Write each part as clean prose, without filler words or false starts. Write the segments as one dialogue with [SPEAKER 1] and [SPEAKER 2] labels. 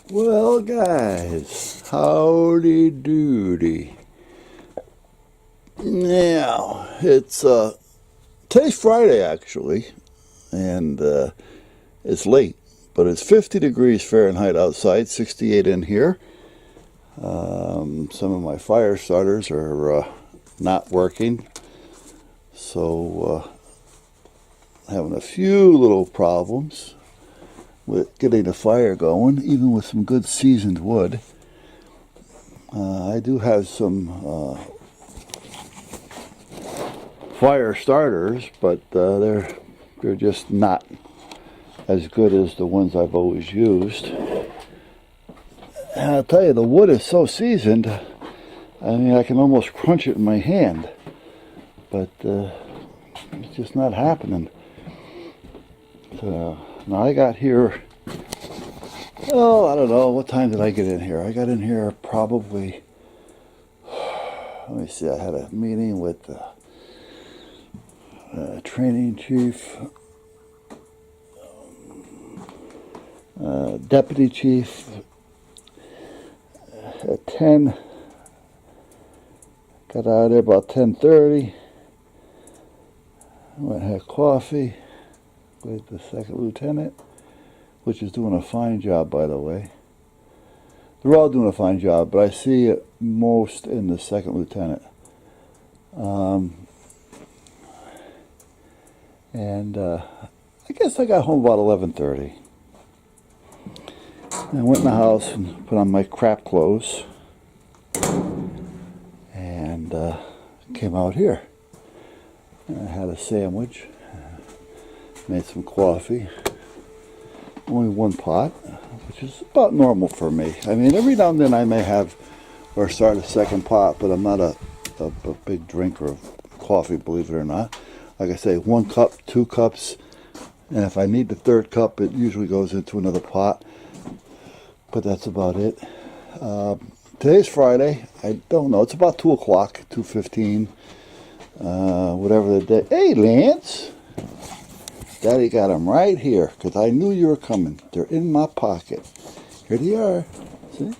[SPEAKER 1] Well, guys, howdy doody. Now, it's today's Friday actually, and it's late, but it's 50 degrees Fahrenheit outside, 68 in here. Some of my fire starters are not working, so having a few little problems with getting the fire going, even with some good seasoned wood. I do have some fire starters, but they're just not as good as the ones I've always used. And I'll tell you, the wood is so seasoned, I mean, I can almost crunch it in my hand, but it's just not happening. So now I got here, oh, I don't know, what time did I get in here? I got in here probably, let me see, I had a meeting with the training chief, deputy chief at 10. Got out of there about 10:30. Went and had coffee with the second lieutenant, which is doing a fine job, by the way. They're all doing a fine job, but I see it most in the second lieutenant. I guess I got home about 11:30. I went in the house and put on my crap clothes and came out here. And I had a sandwich, made some coffee, only one pot, which is about normal for me. I mean, every now and then I may have or start a second pot, but I'm not a big drinker of coffee, believe it or not. Like I say, 1 cup, 2 cups, and if I need the third cup, it usually goes into another pot. But that's about it. Today's Friday. I don't know. It's about 2 o'clock, 2:15, whatever the day. Hey, Lance. Daddy got them right here because I knew you were coming. They're in my pocket. Here they are. See?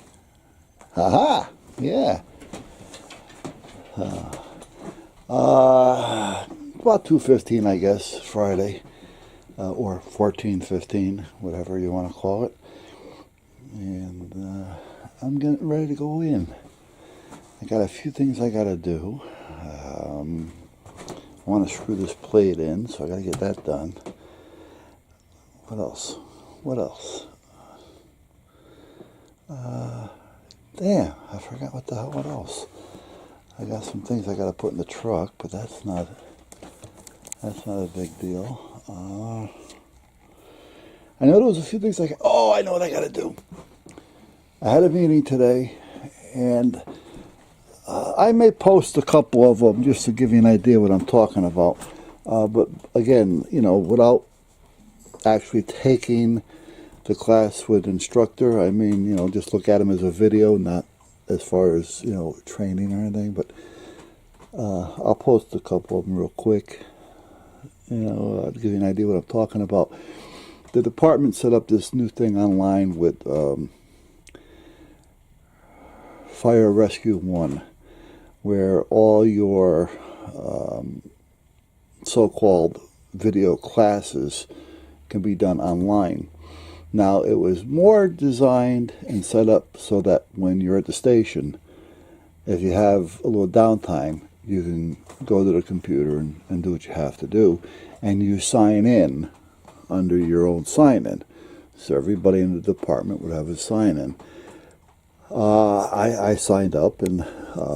[SPEAKER 1] Ha-ha. Yeah. About 2:15, I guess, Friday. Or 14:15, whatever you want to call it. And I'm getting ready to go in. I got a few things I got to do. I want to screw this plate in, so I got to get that done. What else? What else? Damn, I forgot what else. I got some things I got to put in the truck, but that's not a big deal. I know there was a few things I know what I got to do. I had a meeting today, and I may post a couple of them just to give you an idea what I'm talking about. But again, without actually taking the class with instructor, I mean, just look at them as a video, not as far as, training or anything. But I'll post a couple of them real quick, to give you an idea what I'm talking about. The department set up this new thing online with Fire Rescue 1, where all your so-called video classes can be done online. Now, it was more designed and set up so that when you're at the station, if you have a little downtime, you can go to the computer and do what you have to do, and you sign in under your own sign-in. So everybody in the department would have a sign-in. I signed up, and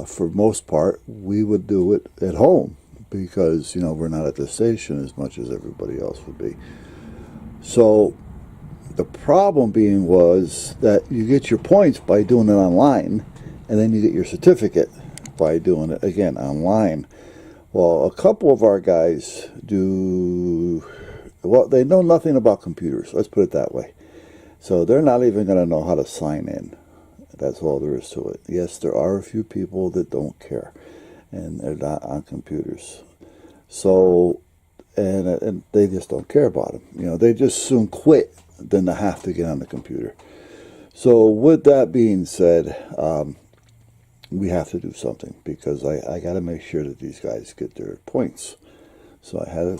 [SPEAKER 1] for most part, we would do it at home because, we're not at the station as much as everybody else would be. So the problem being was that you get your points by doing it online, and then you get your certificate by doing it, again, online. Well, a couple of our guys they know nothing about computers, let's put it that way. So they're not even going to know how to sign in. That's all there is to it. Yes, there are a few people that don't care, and they're not on computers. So, and they just don't care about them. They just soon quit than to have to get on the computer. So with that being said, we have to do something because I got to make sure that these guys get their points. So I had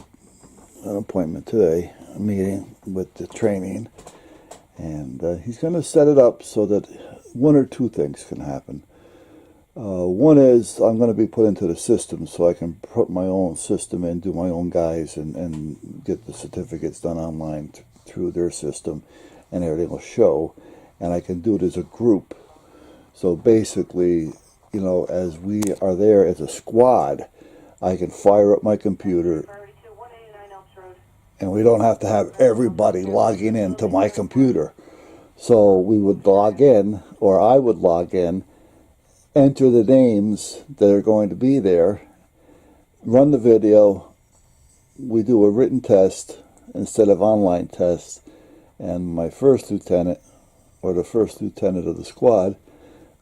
[SPEAKER 1] an appointment today, a meeting with the training, and he's going to set it up so that one or two things can happen. One is I'm going to be put into the system so I can put my own system in, do my own guys, and get the certificates done online through their system, and everything will show, and I can do it as a group. So basically, you know, as we are there as a squad, I can fire up my computer, and we don't have to have everybody logging into my computer. So we would log in, or I would log in, enter the names that are going to be there, run the video, we do a written test instead of online test, and my first lieutenant, or the first lieutenant of the squad,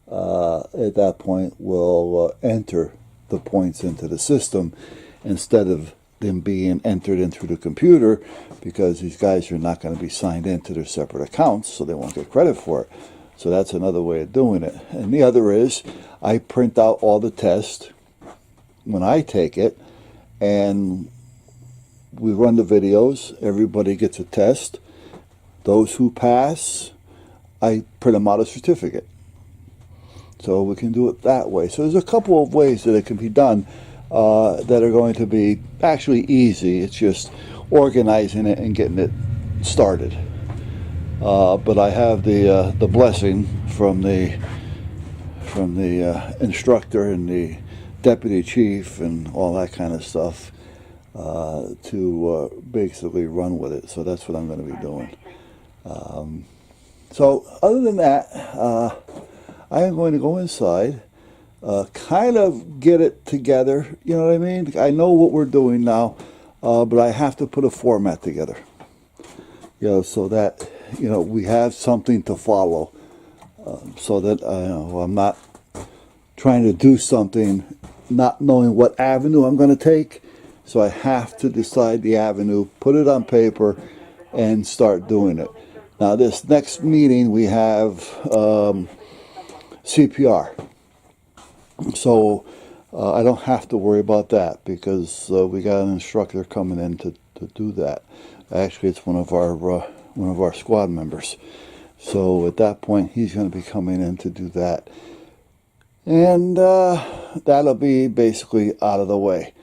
[SPEAKER 1] at that point will enter the points into the system instead of them being entered in through the computer, because these guys are not going to be signed into their separate accounts, so they won't get credit for it. So that's another way of doing it. And the other is I print out all the tests when I take it, and we run the videos. Everybody gets a test. Those who pass, I print them out a certificate. So we can do it that way. So there's a couple of ways that it can be done that are going to be actually easy. It's just organizing it and getting it started. But I have the blessing from the instructor and the deputy chief and all that kind of stuff to basically run with it. So that's what I'm going to be doing. So other than that, I am going to go inside, kind of get it together. You know what I mean? I know what we're doing now, but I have to put a format together. You know, so that, you know, we have something to follow, so that I'm not trying to do something not knowing what avenue I'm going to take. So I have to decide the avenue, put it on paper, and start doing it. Now this next meeting we have CPR. So I don't have to worry about that because we got an instructor coming in to do that. Actually, it's one of our squad members. So at that point, he's going to be coming in to do that. And that'll be basically out of the way.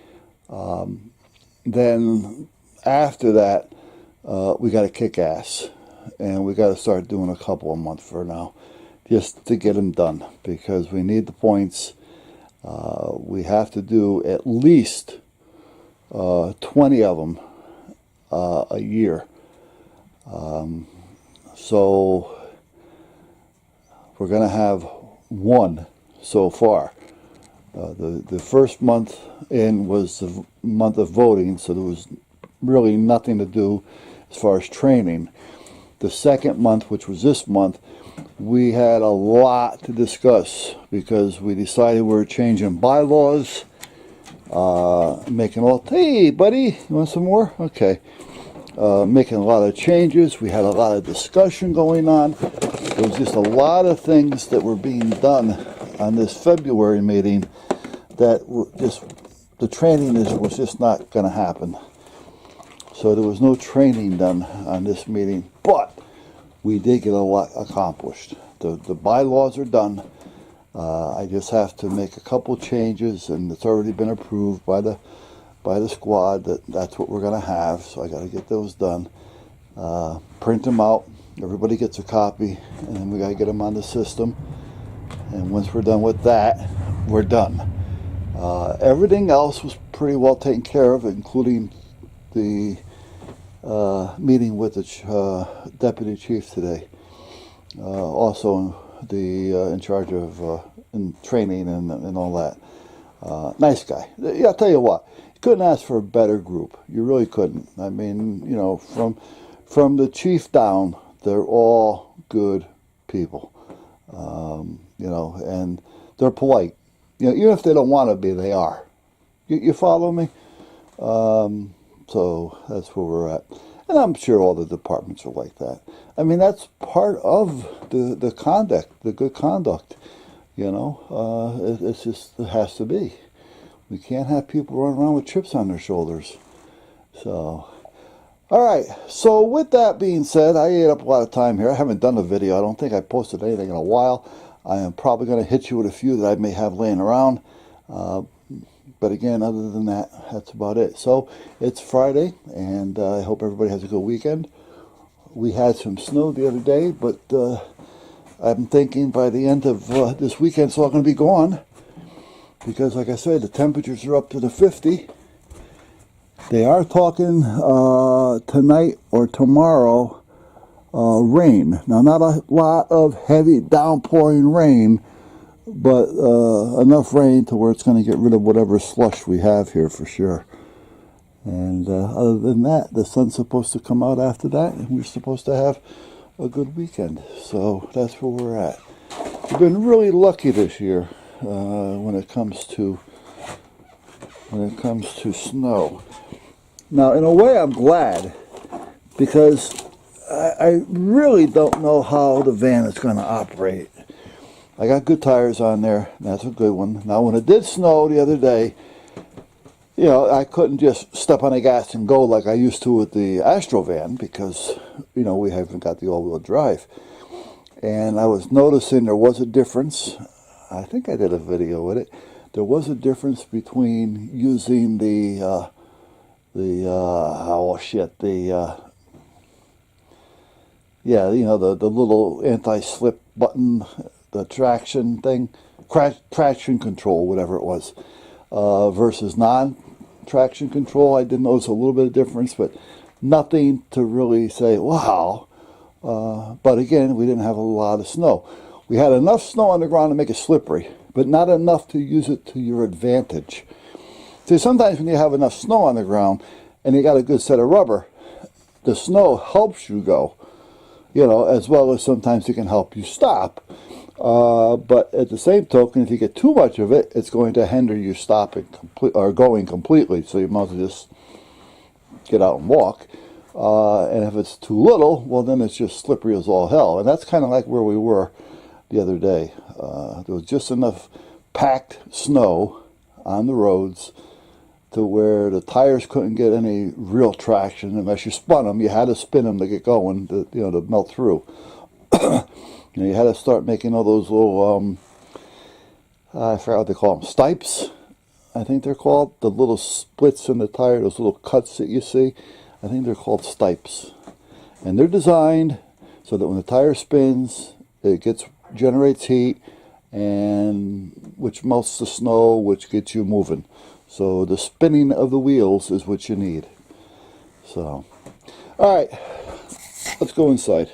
[SPEAKER 1] Then after that, we got to kick ass. And we got to start doing a couple a month for now, just to get them done, because we need the points. We have to do at least 20 of them a year. So we're going to have one so far. The first month in was the month of voting, so there was really nothing to do as far as training. The second month, which was this month, we had a lot to discuss because we decided we were changing bylaws, making all, hey buddy, you want some more? Okay. Making a lot of changes. We had a lot of discussion going on. There was just a lot of things that were being done on this February meeting that were just, the training was just not going to happen. So there was no training done on this meeting, but we did get a lot accomplished. The bylaws are done. I just have to make a couple changes, and it's already been approved by the squad that's what we're going to have. So I got to get those done, print them out. Everybody gets a copy, and then we got to get them on the system. And once we're done with that, we're done. Everything else was pretty well taken care of, including the meeting with the deputy chief today. Also in charge of in training and all that. Nice guy. Yeah, I'll tell you what, you couldn't ask for a better group. You really couldn't. I mean, you know, from the chief down, they're all good people. You know, and they're polite. You know, even if they don't want to be, they are. You follow me? So that's where we're at. And I'm sure all the departments are like that. I mean, that's part of the conduct, the good conduct. You know, it's just, it has to be. We can't have people running around with chips on their shoulders. So, all right. So with that being said, I ate up a lot of time here. I haven't done a video. I don't think I posted anything in a while. I am probably going to hit you with a few that I may have laying around. But again, other than that, that's about it. So it's Friday, and I hope everybody has a good weekend. We had some snow the other day, but I'm thinking by the end of this weekend it's all going to be gone. Because like I said, the temperatures are up to the 50. They are talking tonight or tomorrow rain. Now, not a lot of heavy downpouring rain, but enough rain to where it's going to get rid of whatever slush we have here for sure. And other than that, the sun's supposed to come out after that, and we're supposed to have a good weekend. So that's where we're at. We've been really lucky this year when it comes to snow. Now, in a way, I'm glad, because I really don't know how the van is going to operate. I got good tires on there. That's a good one. Now, when it did snow the other day, you know, I couldn't just step on the gas and go like I used to with the Astro van, because, you know, we haven't got the all-wheel drive. And I was noticing there was a difference. I think I did a video with it. There was a difference between using the little anti-slip button, the traction thing, traction control, whatever it was, versus non-traction control. I did notice a little bit of difference, but nothing to really say, wow. But again, we didn't have a lot of snow. We had enough snow on the ground to make it slippery, but not enough to use it to your advantage. See, sometimes when you have enough snow on the ground and you got a good set of rubber, the snow helps you go, you know, as well as sometimes it can help you stop. But at the same token, if you get too much of it, it's going to hinder you stopping or going completely. So you might as well just get out and walk. And if it's too little, well, then it's just slippery as all hell. And that's kind of like where we were the other day. There was just enough packed snow on the roads to where the tires couldn't get any real traction unless you spun them. You had to spin them to get going, to melt through. You had to start making all those little, I forgot what they call them, stipes, I think they're called. The little splits in the tire, those little cuts that you see, I think they're called stipes. And they're designed so that when the tire spins, it generates heat, and which melts the snow, which gets you moving. So the spinning of the wheels is what you need. So, all right, let's go inside.